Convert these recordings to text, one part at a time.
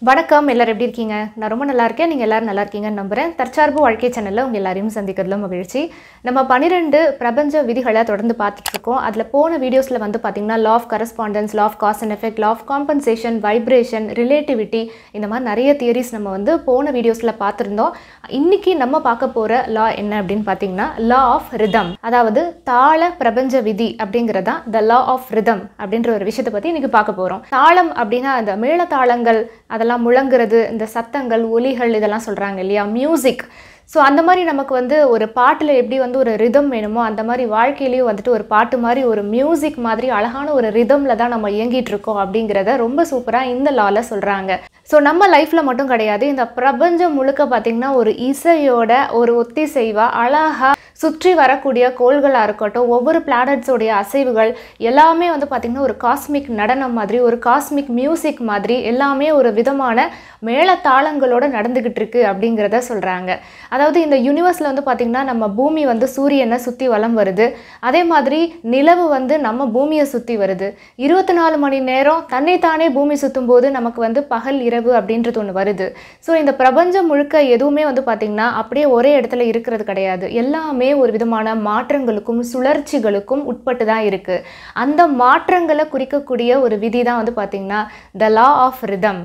வணக்கம் எல்லாரும் எப்படி இருக்கீங்க? நான் ரொம்ப நல்லா இருக்கேன். நீங்க எல்லாரும் நல்லா இருக்கீங்கன்னு நம்புறேன். தற்சார்பு வாழ்க்கை சேனல்ல உங்க எல்லாரையும் சந்திக்கிறதுல மகிழ்ச்சி. நம்ம 12 பிரபஞ்ச விதிகளை தொடர்ந்து பார்த்துட்டு இருக்கோம். அதுல போன வீடியோஸ்ல வந்து பாத்தீங்கன்னா law of correspondence, law of cause and effect, law of compensation, vibration, relativity இந்த மாதிரி நிறைய தியரிஸ் நம்ம வந்து போன வீடியோஸ்ல பார்த்துருந்தோம். இன்னைக்கு நம்ம பார்க்க போற லா என்ன அப்படின்னு பாத்தீங்கன்னா லா ஆஃப் ரிதம், அதாவது தாள பிரபஞ்ச விதி அப்படிங்கறதா த லா ஆஃப் ரிதம் அப்படின்ற ஒரு விஷயத்தை பத்தி இன்னைக்கு பார்க்க போறோம். தாளம் அப்படின்னா அந்த மேள தாளங்கள், அதெல்லாம் முழங்குறது, இந்த சத்தங்கள், ஒலிகள் இதெல்லாம் சொல்றாங்க இல்லையா, மியூசிக். ஸோ அந்த மாதிரி நமக்கு வந்து ஒரு பாட்டில் எப்படி வந்து ஒரு ரிதம் வேணுமோ அந்த மாதிரி வாழ்க்கையிலையும் வந்துட்டு ஒரு பாட்டு மாதிரி ஒரு மியூசிக் மாதிரி அழகான ஒரு ரிதமில் தான் நம்ம இயங்கிட்டு இருக்கோம் அப்படிங்கிறத ரொம்ப சூப்பராக இந்த லாவில் சொல்கிறாங்க. ஸோ நம்ம லைஃப்பில் மட்டும் கிடையாது, இந்த பிரபஞ்சம் முழுக்க பார்த்திங்கன்னா ஒரு இசையோட ஒரு ஒத்திசைவாக அழகாக சுற்றி வரக்கூடிய கோள்களாக இருக்கட்டும், ஒவ்வொரு பிளானட்ஸோடைய அசைவுகள் எல்லாமே வந்து பார்த்திங்கன்னா ஒரு காஸ்மிக் நடனம் மாதிரி, ஒரு காஸ்மிக் மியூசிக் மாதிரி எல்லாமே ஒரு விதமான மேளதாளங்களோட நடந்துக்கிட்டு இருக்கு அப்படிங்கிறத சொல்கிறாங்க. அதாவது இந்த யூனிவர்ஸில் வந்து பார்த்திங்கன்னா நம்ம பூமி வந்து சூரியனை சுற்றி வலம் வருது, அதே மாதிரி நிலவு வந்து நம்ம பூமியை சுற்றி வருது. 24 மணி நேரம் தன்னைத்தானே பூமி சுற்றும் போது நமக்கு வந்து பகல் இரவு அப்படின்றது ஒன்று வருது. ஸோ இந்த பிரபஞ்சம் முழுக்க எதுவுமே வந்து பார்த்திங்கன்னா அப்படியே ஒரே இடத்துல இருக்கிறது கிடையாது. எல்லாமே ஒரு விதமான மாற்றங்களுக்கும் சுழற்சிகளுக்கும் உட்பட்டு தான் இருக்குது. அந்த மாற்றங்களை குறிக்கக்கூடிய ஒரு விதி தான் வந்து பார்த்திங்கன்னா த லா ஆஃப் ரிதம்.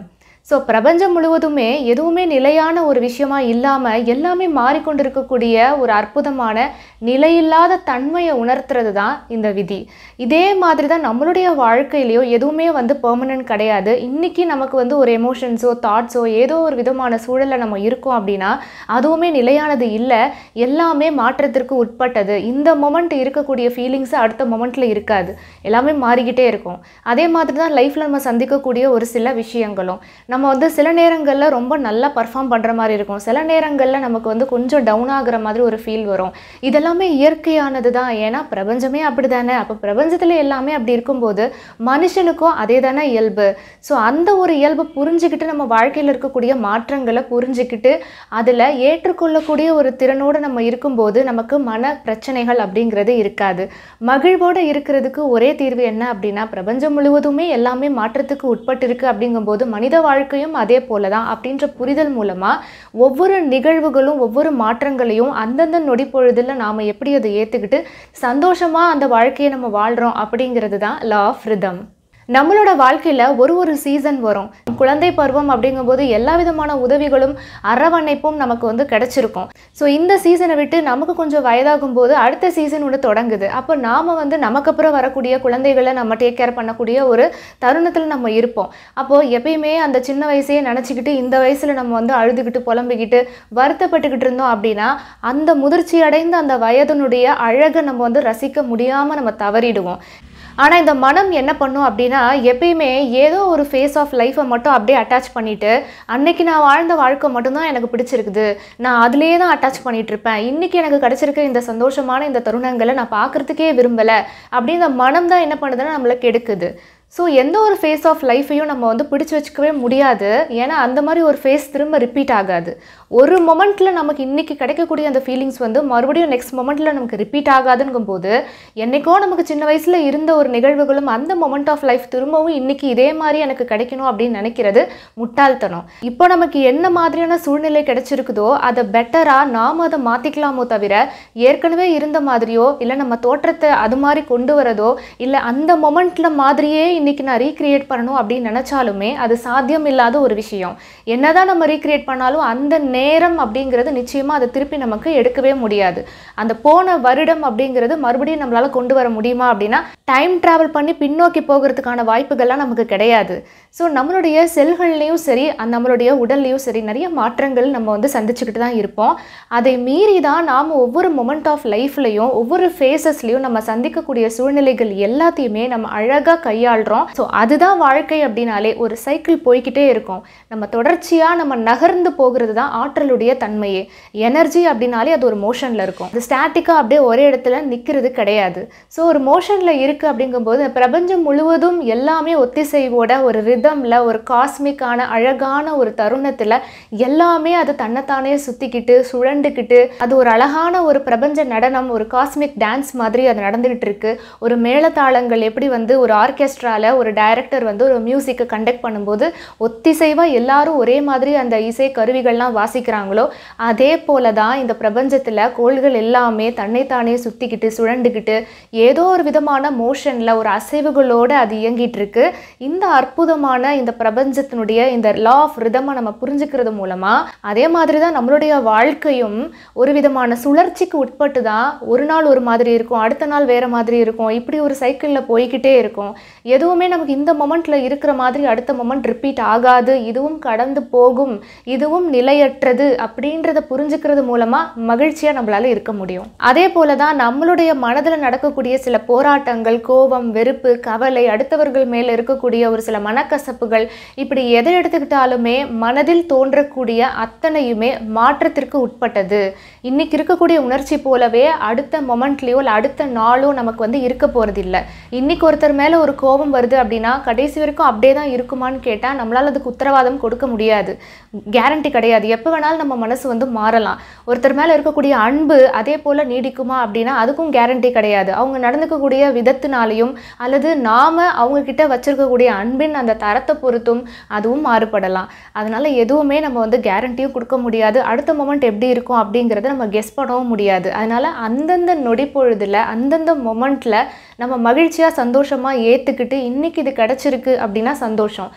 ஸோ பிரபஞ்சம் முழுவதுமே எதுவுமே நிலையான ஒரு விஷயமா இல்லாமல் எல்லாமே மாறிக்கொண்டிருக்கக்கூடிய ஒரு அற்புதமான நிலையில்லாத தன்மையை உணர்த்துறது தான் இந்த விதி. இதே மாதிரி தான் நம்மளுடைய வாழ்க்கையிலையோ எதுவுமே வந்து பெர்மனன்ட் கிடையாது. இன்றைக்கி நமக்கு வந்து ஒரு எமோஷன்ஸோ தாட்ஸோ ஏதோ ஒரு விதமான சூழலில் நம்ம இருக்கோம் அப்படின்னா அதுவுமே நிலையானது இல்லை, எல்லாமே மாற்றத்திற்கு உட்பட்டது. இந்த மொமெண்ட் இருக்கக்கூடிய ஃபீலிங்ஸ் அடுத்த மொமெண்ட்டில் இருக்காது, எல்லாமே மாறிக்கிட்டே இருக்கும். அதே மாதிரி தான் லைஃப்பில் நம்ம சந்திக்கக்கூடிய ஒரு சில விஷயங்களும் நம்ம வந்து சில நேரங்களில் ரொம்ப நல்லா பர்ஃபார்ம் பண்ணுற மாதிரி இருக்கும், சில நேரங்களில் நமக்கு வந்து கொஞ்சம் டவுன் ஆகிற மாதிரி ஒரு ஃபீல் வரும். இதெல்லாமே இயற்கையானது தான், ஏன்னா பிரபஞ்சமே அப்படி தானே. அப்போ பிரபஞ்சத்தில் எல்லாமே அப்படி இருக்கும்போது மனுஷனுக்கும் அதே தானே இயல்பு. ஸோ அந்த ஒரு இயல்பு புரிஞ்சுக்கிட்டு நம்ம வாழ்க்கையில் இருக்கக்கூடிய மாற்றங்களை புரிஞ்சுக்கிட்டு அதில் ஏற்றுக்கொள்ளக்கூடிய ஒரு திறனோடு நம்ம இருக்கும்போது நமக்கு மன பிரச்சனைகள் அப்படிங்கிறது இருக்காது. மகிழ்வோடு இருக்கிறதுக்கு ஒரே தீர்வு என்ன அப்படின்னா பிரபஞ்சம் முழுவதுமே எல்லாமே மாற்றத்துக்கு உட்பட்டு இருக்குது அப்படிங்கும்போது மனித வாழ்க்கையும் அதே போல தான் அப்படின்ற புரிதல் மூலமாக ஒவ்வொரு நிகழ்வுகளும் ஒவ்வொரு மாற்றங்களையும் அந்தந்த நொடி பொழுதில் நாம் எப்படி அதை ஏற்றுக்கிட்டு சந்தோஷமாக அந்த வாழ்க்கையை நம்ம வாழ்கிறோம் அப்படிங்கிறது தான் லா ஆஃப் ரிதம். நம்மளோட வாழ்க்கையில் ஒரு சீசன் வரும். குழந்தை பருவம் அப்படிங்கும்போது எல்லா விதமான உதவிகளும் அரவணைப்பும் நமக்கு வந்து கிடச்சிருக்கும். ஸோ இந்த சீசனை விட்டு நமக்கு கொஞ்சம் வயதாகும் போது அடுத்த சீசன் ஒன்று தொடங்குது. அப்போ நாம் வந்து நமக்கு அப்புறம் வரக்கூடிய குழந்தைகளை நம்ம டேக் கேர் பண்ணக்கூடிய ஒரு தருணத்தில் நம்ம இருப்போம். அப்போது எப்பயுமே அந்த சின்ன வயசையே நினச்சிக்கிட்டு இந்த வயசில் நம்ம வந்து அழுதுகிட்டு புலம்பிக்கிட்டு வருத்தப்பட்டுக்கிட்டு இருந்தோம் அப்படின்னா அந்த முதிர்ச்சி அடைந்த அந்த வயதனுடைய அழகை நம்ம வந்து ரசிக்க முடியாமல் நம்ம தவறிடுவோம். ஆனால் இந்த மனம் என்ன பண்ணும் அப்படின்னா எப்பயுமே ஏதோ ஒரு ஃபேஸ் ஆஃப் லைஃப்பை மட்டும் அப்படியே அட்டாச் பண்ணிவிட்டு அன்னைக்கு நான் வாழ்ந்த வாழ்க்கை மட்டும்தான் எனக்கு பிடிச்சிருக்குது, நான் அதுலேயே தான் அட்டாச் பண்ணிகிட்ருப்பேன், இன்றைக்கி எனக்கு கிடச்சிருக்க இந்த சந்தோஷமான இந்த தருணங்களை நான் பார்க்குறதுக்கே விரும்பலை அப்படின்னு இந்த மனம் தான் என்ன பண்ணுதுன்னா நம்மளை கெடுக்குது. ஸோ எந்த ஒரு ஃபேஸ் ஆஃப் லைஃப்பையும் நம்ம வந்து பிடிச்சி வச்சுக்கவே முடியாது, ஏன்னா அந்த மாதிரி ஒரு ஃபேஸ் திரும்ப ரிப்பீட் ஆகாது. ஒரு மொமெண்ட்டில் நமக்கு இன்றைக்கி கிடைக்கக்கூடிய அந்த ஃபீலிங்ஸ் வந்து மறுபடியும் நெக்ஸ்ட் மொமெண்ட்டில் நமக்கு ரிப்பீட் ஆகாதுங்கும் போது என்றைக்கோ நமக்கு சின்ன வயசில் இருந்த ஒரு நிகழ்வுகளும் அந்த மொமெண்ட் ஆஃப் லைஃப் திரும்பவும் இன்றைக்கி இதே மாதிரி எனக்கு கிடைக்கணும் அப்படின்னு நினைக்கிறது முட்டாள்தனம். இப்போ நமக்கு என்ன மாதிரியான சூழ்நிலை கிடைச்சிருக்குதோ அதை பெட்டராக நாம் அதை மாற்றிக்கலாமோ தவிர ஏற்கனவே இருந்த மாதிரியோ இல்லை நம்ம தோற்றத்தை அது மாதிரி கொண்டு வரதோ இல்லை அந்த மொமெண்ட்டில் மாதிரியே இன்னைக்கு நான் ரீக்ரியேட் பண்ணணும் அப்படின்னு நினைச்சாலுமே அது சாத்தியம் இல்லாத ஒரு விஷயம். என்னதான் நம்ம ரீக்ரியேட் பண்ணாலும் அந்த நேரம் அப்படிங்கிறது நிச்சயமா அதை திருப்பி நமக்கு எடுக்கவே முடியாது. அந்த போன வருடம் அப்படிங்கிறது மறுபடியும் நம்மளால கொண்டு வர முடியுமா அப்படின்னா டைம் டிராவல் பண்ணி பின்னோக்கி போகிறதுக்கான வாய்ப்புகள்லாம் நமக்கு கிடையாது. ஸோ நம்மளுடைய செல்கள்லையும் சரி நம்மளுடைய உடல்லையும் சரி நிறைய மாற்றங்கள் நம்ம வந்து சந்திச்சுக்கிட்டு தான் இருப்போம். அதை மீறி தான் நாம் ஒவ்வொரு மொமெண்ட் ஆஃப் லைஃப்லையும் ஒவ்வொரு ஃபேஸஸ்லையும் நம்ம சந்திக்கக்கூடிய சூழ்நிலைகள் எல்லாத்தையுமே நம்ம அழகாக கையாளுறோம். ஸோ அதுதான் வாழ்க்கை அப்படின்னாலே ஒரு சைக்கிள் போய்கிட்டே இருக்கும். நம்ம தொடர்ச்சியாக நம்ம நகர்ந்து போகிறது தான் ஆற்றலுடைய தன்மையே. எனர்ஜி அப்படின்னாலே அது ஒரு மோஷனில் இருக்கும், அது ஸ்டாட்டிக்காக அப்படியே ஒரே இடத்துல நிற்கிறது கிடையாது. ஸோ ஒரு மோஷனில் இருக்குது அப்படிங்கும்போது பிரபஞ்சம் முழுவதும் எல்லாமே ஒத்திசைவோட ஒரு ரிதமில் ஒரு காஸ்மிக்கான அழகான ஒரு தருணத்தில் எல்லாமே அது தன்னைத்தானே சுற்றிக்கிட்டு சுழண்டுக்கிட்டு அது ஒரு அழகான ஒரு பிரபஞ்ச நடனம், ஒரு காஸ்மிக் டான்ஸ் மாதிரி அது நடந்துகிட்டு இருக்கு. ஒரு மேளதாளங்கள் எப்படி வந்து ஒரு ஆர்கெஸ்ட்ரா கேமரால ஒரு டைரக்டர் வந்து ஒரு மியூசிக்கை கண்டக்ட் பண்ணும்போது ஒத்திசைவாக எல்லாரும் ஒரே மாதிரி அந்த இசை கருவிகள்லாம் வாசிக்கிறாங்களோ அதே போல தான் இந்த பிரபஞ்சத்தில் கோள்கள் எல்லாமே தன்னைத்தானே சுற்றிக்கிட்டு சுழண்டுக்கிட்டு ஏதோ ஒரு விதமான மோஷனில் ஒரு அசைவுகளோடு அது இயங்கிட்டு இருக்கு. இந்த அற்புதமான இந்த பிரபஞ்சத்தினுடைய இந்த லா ஆஃப் ரிதமை நம்ம புரிஞ்சுக்கிறது மூலமாக அதே மாதிரி தான் நம்மளுடைய வாழ்க்கையும் ஒரு விதமான சுழற்சிக்கு உட்பட்டு தான் ஒரு நாள் ஒரு மாதிரி இருக்கும், அடுத்த நாள் வேறு மாதிரி இருக்கும், இப்படி ஒரு சைக்கிளில் போய்கிட்டே இருக்கும். எதுவுமே நமக்கு இந்த மொமெண்ட்டில் இருக்கிற மாதிரி அடுத்த மொமெண்ட் ரிப்பீட் ஆகாது, இதுவும் கடந்து போகும், இதுவும் நிலையற்றது அப்படின்றத புரிஞ்சுக்கிறது மூலமாக மகிழ்ச்சியாக நம்மளால இருக்க முடியும். அதே போல தான் நம்மளுடைய மனதில் நடக்கக்கூடிய சில போராட்டங்கள், கோபம், வெறுப்பு, கவலை, அடுத்தவர்கள் மேலே இருக்கக்கூடிய ஒரு சில மனக்கசப்புகள், இப்படி எதை எடுத்துக்கிட்டாலுமே மனதில் தோன்றக்கூடிய அத்தனையுமே மாற்றத்திற்கு உட்பட்டது. இன்னைக்கு இருக்கக்கூடிய உணர்ச்சி போலவே அடுத்த மொமெண்ட்லேயோ இல்லை அடுத்த நாளோ நமக்கு வந்து இருக்க போகிறதில்லை. இன்னைக்கு ஒருத்தர் மேலே ஒரு கோபம் வருது அப்படின்னா கடைசி வரைக்கும் அப்படியே தான் இருக்குமான்னு கேட்டால் நம்மளால் அதுக்கு உத்தரவாதம் கொடுக்க முடியாது, கேரண்டி கிடையாது. எப்போ வேணாலும் நம்ம மனசு வந்து மாறலாம். ஒருத்தர் மேலே இருக்கக்கூடிய அன்பு அதே போல் நீடிக்குமா அப்படின்னா அதுக்கும் கேரண்டி கிடையாது. அவங்க நடந்துக்கக்கூடிய விதத்தினாலையும் அல்லது நாம் அவங்கக்கிட்ட வச்சுருக்கக்கூடிய அன்பின் அந்த தரத்தை பொறுத்தும் அதுவும் மாறுபடலாம். அதனால் எதுவுமே நம்ம வந்து கேரண்டியும் கொடுக்க முடியாது, அடுத்த மொமெண்ட் எப்படி இருக்கும் அப்படிங்கிறத நம்ம கெஸ் பண்ணவும் முடியாது. அதனால் அந்தந்த நொடி பொழுதில் அந்தந்த மொமெண்ட்டில் நம்ம மகிழ்ச்சியாக சந்தோஷமாக ஏற்றுக்கிட்டு இன்றைக்கி இது கிடச்சிருக்கு அப்படின்னா சந்தோஷம்,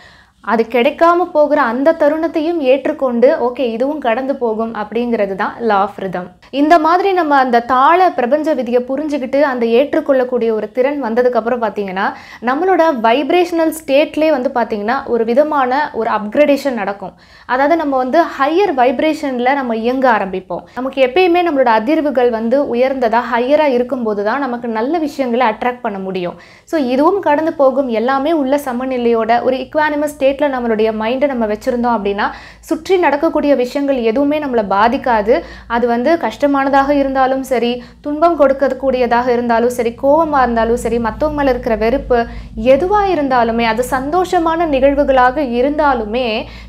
அது கிடைக்காம போகிற அந்த தருணத்தையும் ஏற்றுக்கொண்டு ஓகே இதுவும் கடந்து போகும் அப்படிங்கிறது தான் லா ஆஃப் ரிதம். இந்த மாதிரி நம்ம அந்த தாள பிரபஞ்ச விதியை புரிஞ்சுக்கிட்டு அந்த ஏற்றுக்கொள்ளக்கூடிய ஒரு திறன் வந்ததுக்கப்புறம் பார்த்தீங்கன்னா நம்மளோட வைப்ரேஷனல் ஸ்டேட்லேயே வந்து பார்த்திங்கன்னா ஒரு விதமான ஒரு அப்கிரேடேஷன் நடக்கும். அதாவது நம்ம வந்து ஹையர் வைப்ரேஷனில் நம்ம இயங்க ஆரம்பிப்போம். நமக்கு எப்பயுமே நம்மளோட அதிர்வுகள் வந்து உயர்ந்ததாக ஹையராக இருக்கும்போது தான் நமக்கு நல்ல விஷயங்களை அட்ராக்ட் பண்ண முடியும். ஸோ இதுவும் கடந்து போகும், எல்லாமே உள்ள சமநிலையோட ஒரு இக்வானிமஸ் ஸ்டேட்டில் நம்மளுடைய மைண்டை நம்ம வச்சுருந்தோம் அப்படின்னா சுற்றி நடக்கக்கூடிய விஷயங்கள் எதுவுமே நம்மளை பாதிக்காது. அது வந்து கஷ்டமானதாக இருந்தாலும் சரி, துன்பம் கொடுக்கக்கூடியதாக இருந்தாலும் சரி, கோபமாக இருந்தாலும் சரி, மற்றவங்க மேலே இருக்கிற வெறுப்பு எதுவாக இருந்தாலுமே, அது சந்தோஷமான நிகழ்வுகளாக இருந்தாலுமே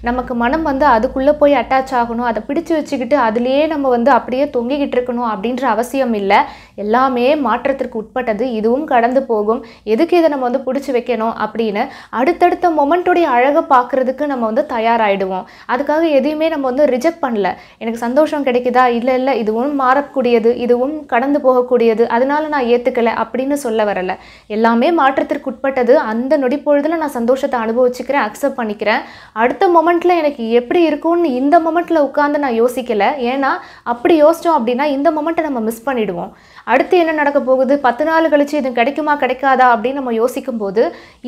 நமக்கு மனம் வந்து அதுக்குள்ளே போய் அட்டாச் ஆகணும், அதை பிடிச்சு வச்சுக்கிட்டு அதுலேயே நம்ம வந்து அப்படியே தொங்கிக்கிட்டு இருக்கணும் அப்படின்ற அவசியம் இல்லை. எல்லாமே மாற்றத்திற்கு உட்பட்டது, இதுவும் கடந்து போகும், எதுக்கு இதை நம்ம வந்து பிடிச்சி வைக்கணும் அப்படின்னு அடுத்தடுத்த மொமெண்ட்டுடைய அழகை பார்க்குறதுக்கு நம்ம வந்து தயாராகிடுவோம். அதுக்காக எதையுமே நம்ம வந்து ரிஜெக்ட் பண்ணல. எனக்கு சந்தோஷம் கிடைக்குதா, இல்லை இல்லை இதுவும் மாறக்கூடியது, இதுவும் கடந்து போகக்கூடியது, அதனால நான் ஏற்றுக்கலை அப்படின்னு சொல்ல வரலை. எல்லாமே மாற்றத்திற்கு உட்பட்டது. அந்த நொடிப்பொழுதில் நான் சந்தோஷத்தை அனுபவிச்சுக்கிறேன், அக்செப்ட் பண்ணிக்கிறேன். அடுத்த மொமெண்ட்டில் எனக்கு எப்படி இருக்கும்னு இந்த மொமெண்ட்டில் உட்காந்து நான் யோசிக்கலை. ஏன்னா அப்படி யோசித்தோம் அப்படின்னா இந்த மொமெண்ட்டை நம்ம மிஸ் பண்ணிவிடுவோம். அடுத்து என்ன நடக்க போகுது, 10 நாள் கழிச்சு இது கிடைக்குமா கிடைக்காதா அப்படின்னு நம்ம யோசிக்கும் போது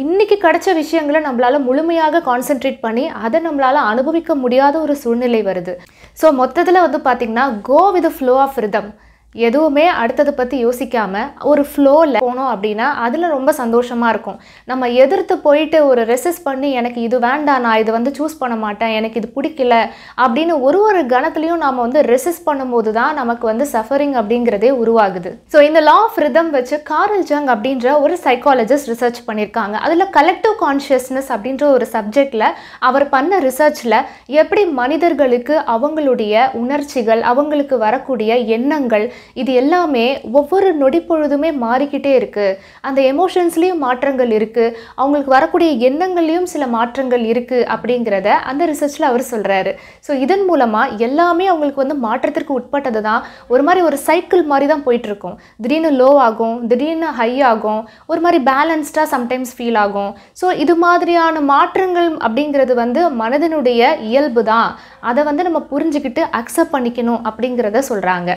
இன்றைக்கி கிடைச்ச விஷயங்களை நம்மளால் முழுமையாக கான்சென்ட்ரேட் பண்ணி அதை நம்மளால் அனுபவிக்க முடியாத ஒரு சூழ்நிலை வருது. ஸோ மொத்தத்தில் வந்து பார்த்திங்கன்னா go with flow of rhythm. எதுவுமே அடுத்ததை பற்றி யோசிக்காமல் ஒரு ஃப்ளோவில் போனோம் அப்படின்னா அதில் ரொம்ப சந்தோஷமாக இருக்கும். நம்ம எதிர்த்து போயிட்டு ஒரு ரெசிஸ்ட் பண்ணி எனக்கு இது வேண்டாம், நான் இதை வந்து சூஸ் பண்ண மாட்டேன், எனக்கு இது பிடிக்கல அப்படின்னு ஒரு கணத்துலையும் நாம் வந்து ரெசிஸ்ட் பண்ணும்போது தான் நமக்கு வந்து சஃபரிங் அப்படிங்கிறதே உருவாகுது. ஸோ இந்த லா ஆஃப் ரிதம் வச்சு கார்ல் ஜங் அப்படின்ற ஒரு சைக்காலஜிஸ்ட் ரிசர்ச் பண்ணியிருக்காங்க. அதில் கலெக்டிவ் கான்ஷியஸ்னஸ் அப்படின்ற ஒரு சப்ஜெக்டில் அவர் பண்ண ரிசர்ச்சில் எப்படி மனிதர்களுக்கு அவங்களுடைய உணர்ச்சிகள், அவங்களுக்கு வரக்கூடிய எண்ணங்கள், இது எல்லாமே ஒவ்வொரு நொடி பொழுதுமே மாறிக்கிட்டே இருக்குது. அந்த எமோஷன்ஸ்லேயும் மாற்றங்கள் இருக்குது, அவங்களுக்கு வரக்கூடிய எண்ணங்கள்லேயும் சில மாற்றங்கள் இருக்குது அப்படிங்கிறத அந்த ரிசர்ச்சில் அவர் சொல்கிறாரு. ஸோ இதன் மூலமாக எல்லாமே அவங்களுக்கு வந்து மாற்றத்திற்கு உட்பட்டது தான். ஒரு மாதிரி ஒரு சைக்கிள் மாதிரி தான் போயிட்டுருக்கும். திடீர்னு லோ ஆகும், திடீர்னு ஹை ஆகும், ஒரு மாதிரி பேலன்ஸ்டாக சம்டைம்ஸ் ஃபீல் ஆகும். ஸோ இது மாதிரியான மாற்றங்கள் அப்படிங்கிறது வந்து மனதினுடைய இயல்பு தான். அதை வந்து நம்ம புரிஞ்சுக்கிட்டு அக்செப்ட் பண்ணிக்கணும் அப்படிங்கிறத சொல்கிறாங்க.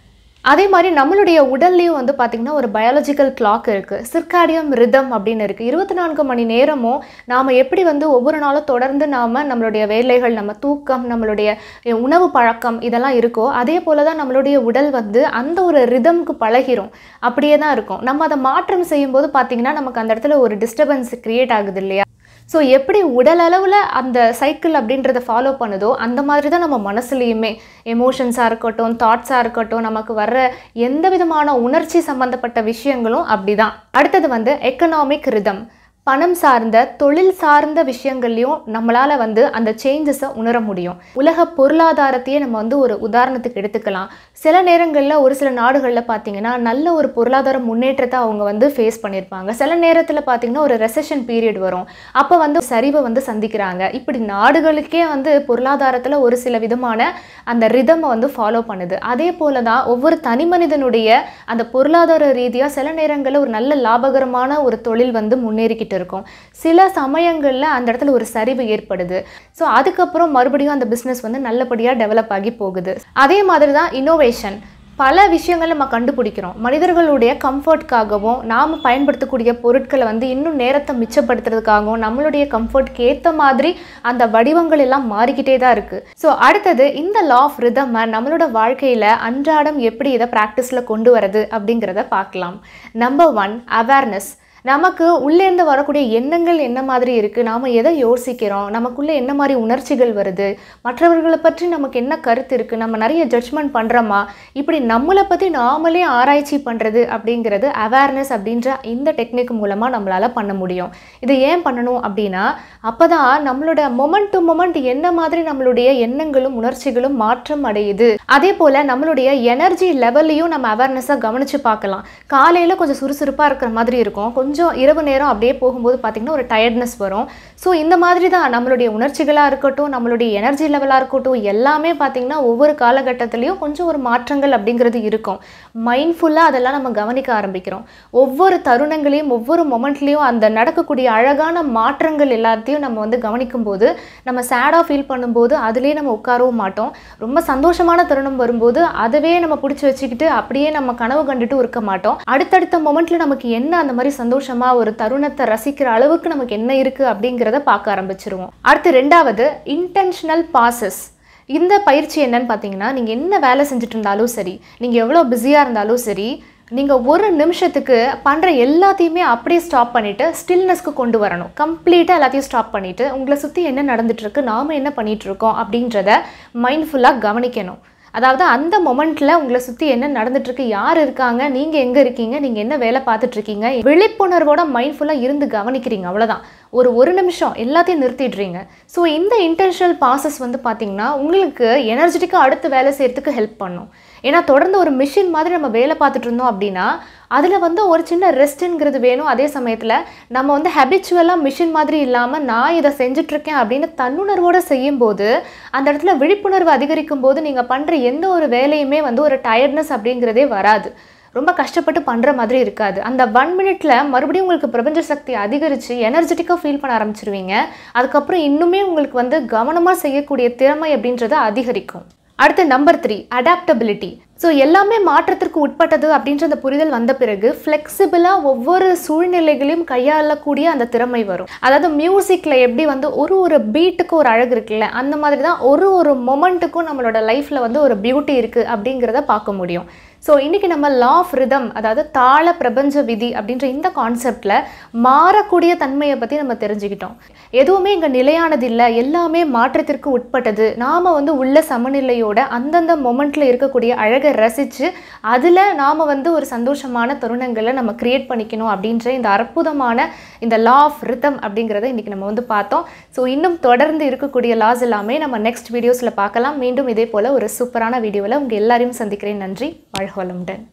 அதே மாதிரி நம்மளுடைய உடல்லையும் வந்து பார்த்திங்கன்னா ஒரு பயாலஜிக்கல் கிளாக் இருக்குது, சிர்காடியம் ரிதம் அப்படின்னு இருக்குது. 24 மணி நேரமும் நாம் எப்படி வந்து ஒவ்வொரு நாளும் தொடர்ந்து நம்மளுடைய வேலைகள், நம்ம தூக்கம், நம்மளுடைய உணவு பழக்கம் இதெல்லாம் இருக்கோ அதே போல் தான் நம்மளுடைய உடல் வந்து அந்த ஒரு ரிதம்க்கு பழகிரும், அப்படியே தான் இருக்கும். நம்ம அதை மாற்றம் செய்யும்போது பார்த்திங்கன்னா நமக்கு அந்த இடத்துல ஒரு டிஸ்டர்பன்ஸ் க்ரியேட் ஆகுது இல்லையா. ஸோ எப்படி உடல் அளவில் அந்த சைக்கிள் அப்படின்றத ஃபாலோ பண்ணுதோ அந்த மாதிரி தான் நம்ம மனசுலேயுமே எமோஷன்ஸாக இருக்கட்டும், தாட்ஸாக இருக்கட்டும், நமக்கு வர்ற எந்த விதமான உணர்ச்சி சம்மந்தப்பட்ட விஷயங்களும் அப்படி தான். அடுத்தது வந்து எக்கனாமிக் ரிதம். பணம் சார்ந்த தொழில் சார்ந்த விஷயங்கள்லையும் நம்மளால் வந்து அந்த சேஞ்சஸை உணர முடியும். உலக பொருளாதாரத்தையே நம்ம வந்து ஒரு உதாரணத்துக்கு எடுத்துக்கலாம். சில நேரங்களில் ஒரு சில நாடுகளில் பார்த்திங்கன்னா நல்ல ஒரு பொருளாதார முன்னேற்றத்தை அவங்க வந்து ஃபேஸ் பண்ணியிருப்பாங்க. சில நேரத்தில் பார்த்திங்கன்னா ஒரு ரெசெஷன் பீரியட் வரும். அப்போ வந்து சரிவை வந்து சந்திக்கிறாங்க. இப்படி நாடுகளுக்கே வந்து பொருளாதாரத்தில் ஒரு சில விதமான அந்த ரிதமை வந்து ஃபாலோ பண்ணுது. அதே போல தான் ஒவ்வொரு தனி மனிதனுடைய அந்த பொருளாதார ரீதியாக சில நேரங்களில் ஒரு நல்ல லாபகரமான ஒரு தொழில் வந்து முன்னேறிக்கிட்டு இருக்கும். சில சமயங்களில் அந்த இடத்துல ஒரு சரிவு ஏற்படுது. ஸோ அதுக்கப்புறம் மறுபடியும் அந்த பிஸ்னஸ் வந்து நல்லபடியாக டெவலப் ஆகி போகுது. அதே மாதிரி தான் இன்னோவேஷன். பல விஷயங்கள் நம்ம கண்டுபிடிக்கிறோம். மனிதர்களுடைய கம்ஃபர்ட்காகவும் நாம் பயன்படுத்தக்கூடிய பொருட்களை வந்து இன்னும் நேரத்தை மிச்சப்படுத்துறதுக்காகவும் நம்மளுடைய கம்ஃபர்ட்க்கு ஏற்ற மாதிரி அந்த வடிவங்கள் எல்லாம் மாறிக்கிட்டே தான் இருக்குது. ஸோ அடுத்தது இந்த லா ஆஃப் ரிதமை நம்மளோட வாழ்க்கையில் அன்றாடம் எப்படி இதை ப்ராக்டிஸில் கொண்டு வரது அப்படிங்கிறத பார்க்கலாம். Number 1, awareness. நமக்கு உள்ளேருந்து வரக்கூடிய எண்ணங்கள் என்ன மாதிரி இருக்குது, நாம் எதை யோசிக்கிறோம், நமக்குள்ளே என்ன மாதிரி உணர்ச்சிகள் வருது, மற்றவர்களை பற்றி நமக்கு என்ன கருத்து இருக்குது, நம்ம நிறைய ஜட்ஜ்மெண்ட் பண்ணுறோமா, இப்படி நம்மளை பற்றி நாமளே ஆராய்ச்சி பண்ணுறது அப்படிங்கிறது அவேர்னஸ் அப்படின்ற இந்த டெக்னிக் மூலமாக நம்மளால் பண்ண முடியும். இது ஏன் பண்ணணும் அப்படின்னா அப்போ தான் நம்மளோட மொமெண்ட் டு மொமெண்ட் என்ன மாதிரி நம்மளுடைய எண்ணங்களும் உணர்ச்சிகளும் மாற்றம் அடையுது. அதே போல் நம்மளுடைய எனர்ஜி லெவல்லையும் நம்ம அவேர்னஸாக கவனித்து பார்க்கலாம். காலையில் கொஞ்சம் சுறுசுறுப்பாக இருக்கிற மாதிரி இருக்கும், கொஞ்சம் இரவு நேரம் அப்படியே போகும்போது பார்த்திங்கன்னா ஒரு டயர்ட்னஸ் வரும். ஸோ இந்த மாதிரி தான் நம்மளுடைய உணர்ச்சிகளாக இருக்கட்டும், நம்மளுடைய எனர்ஜி லெவலாக இருக்கட்டும், எல்லாமே பார்த்திங்கன்னா ஒவ்வொரு காலகட்டத்திலையும் கொஞ்சம் ஒரு மாற்றங்கள் அப்படிங்கிறது இருக்கும். மைண்ட்ஃபுல்லாக அதெல்லாம் நம்ம கவனிக்க ஆரம்பிக்கிறோம். ஒவ்வொரு தருணங்களையும் ஒவ்வொரு மொமெண்ட்லேயும் அந்த நடக்கக்கூடிய அழகான மாற்றங்கள் எல்லாத்தையும் நம்ம வந்து கவனிக்கும் போது நம்ம சேடாக ஃபீல் பண்ணும்போது அதுலேயே நம்ம உட்காரவும் மாட்டோம். ரொம்ப சந்தோஷமான தருணம் வரும்போது அதவே நம்ம பிடிச்சி வச்சுக்கிட்டு அப்படியே நம்ம கனவு கண்டுட்டு இருக்க மாட்டோம். அடுத்தடுத்த மொமெண்ட்டில் நமக்கு என்ன அந்த மாதிரி சந்தோஷமாக ஒரு தருணத்தை ரசிக்கிற அளவுக்கு நமக்கு என்ன இருக்குது அப்படிங்கிறத பார்க்க ஆரம்பிச்சிருவோம். அடுத்து 2வது இன்டென்ஷனல் பாசஸ். இந்த பயிற்சி என்னன்னு பார்த்தீங்கன்னா, நீங்கள் என்ன வேலை செஞ்சுட்டு இருந்தாலும் சரி, நீங்கள் எவ்வளோ பிஸியாக இருந்தாலும் சரி, நீங்கள் ஒரு நிமிஷத்துக்கு பண்ணுற எல்லாத்தையுமே அப்படியே ஸ்டாப் பண்ணிவிட்டு ஸ்டில்னஸ்க்கு கொண்டு வரணும். கம்ப்ளீட்டாக எல்லாத்தையும் ஸ்டாப் பண்ணிவிட்டு உங்களை சுற்றி என்ன நடந்துகிட்ருக்கு, நாம் என்ன பண்ணிகிட்ருக்கோம் அப்படின்றத மைண்ட்ஃபுல்லாக கவனிக்கணும். அதாவது அந்த மொமெண்ட்டில் உங்களை சுற்றி என்ன நடந்துட்டுருக்கு, யார் இருக்காங்க, நீங்கள் எங்கே இருக்கீங்க, நீங்கள் என்ன வேலை பார்த்துட்ருக்கீங்க, விழிப்புணர்வோட மைண்ட்ஃபுல்லாக இருந்து கவனிக்கிறீங்க. அவ்வளோதான். ஒரு நிமிஷம் எல்லாத்தையும் நிறுத்திடுறீங்க. ஸோ இந்த இன்டென்ஷனல் ப்ராசஸ் வந்து பார்த்திங்கன்னா உங்களுக்கு எனர்ஜெட்டிக்காக அடுத்து வேலை செய்கிறதுக்கு ஹெல்ப் பண்ணும். ஏன்னா தொடர்ந்து ஒரு மிஷின் மாதிரி நம்ம வேலை பார்த்துட்டு இருந்தோம் அப்படின்னா அதில் வந்து ஒரு சின்ன ரெஸ்ட்டுங்கிறது வேணும். அதே சமயத்தில் நம்ம வந்து ஹேபிச்சுவலாக மிஷின் மாதிரி இல்லாமல் நான் இதை செஞ்சிட்ருக்கேன் அப்படின்னு தன்னுணர்வோடு செய்யும்போது அந்த இடத்துல விழிப்புணர்வு அதிகரிக்கும் போது நீங்கள் பண்ணுற எந்த ஒரு வேலையுமே வந்து ஒரு டயர்ட்னஸ் அப்படிங்கிறதே வராது. ரொம்ப கஷ்டப்பட்டு பண்ணுற மாதிரி இருக்காது. அந்த 1 மினிட்ல மறுபடியும் உங்களுக்கு பிரபஞ்ச சக்தி அதிகரித்து எனர்ஜெட்டிக்காக ஃபீல் பண்ண ஆரம்பிச்சிருவீங்க. அதுக்கப்புறம் இன்னுமே உங்களுக்கு வந்து கவனமாக செய்யக்கூடிய திறமை அப்படின்றது அதிகரிக்கும். அடுத்து நம்பர் 3, அடாப்டபிலிட்டி. ஸோ எல்லாமே மாற்றத்திற்கு உட்பட்டது அப்படின்ற அந்த புரிதல் வந்த பிறகு ஃப்ளெக்சிபிளாக ஒவ்வொரு சூழ்நிலைகளையும் கையாளக்கூடிய அந்த திறமை வரும். அதாவது மியூசிக்கில் எப்படி வந்து ஒரு பீட்டுக்கு ஒரு அழகு இருக்குல்ல, அந்த மாதிரி தான் ஒரு மொமெண்ட்டுக்கும் நம்மளோட லைஃப்பில் வந்து ஒரு பியூட்டி இருக்குது அப்படிங்கிறத பார்க்க முடியும். ஸோ இன்றைக்கி நம்ம லா ஆஃப் ரிதம், அதாவது தாள பிரபஞ்ச விதி அப்படின்ற இந்த கான்செப்டில் மாறக்கூடிய தன்மையை பற்றி நம்ம தெரிஞ்சுக்கிட்டோம். எதுவுமே இங்கே நிலையானது இல்லை, எல்லாமே மாற்றத்திற்கு உட்பட்டது. நாம் வந்து உள்ள சமநிலையோட அந்தந்த மொமெண்ட்டில் இருக்கக்கூடிய அழகை ரசித்து அதில் நாம் வந்து ஒரு சந்தோஷமான தருணங்களை நம்ம கிரியேட் பண்ணிக்கணும் அப்படின்ற இந்த அற்புதமான இந்த லா ஆஃப் ரிதம் அப்படிங்கிறத இன்றைக்கி நம்ம வந்து பார்த்தோம். ஸோ இன்னும் தொடர்ந்து இருக்கக்கூடிய லாஸ் எல்லாமே நம்ம நெக்ஸ்ட் வீடியோஸில் பார்க்கலாம். மீண்டும் இதே போல் ஒரு சூப்பரான வீடியோவில் உங்கள் எல்லாரையும் சந்திக்கிறேன். நன்றி. வாழ்க வளமுடன்.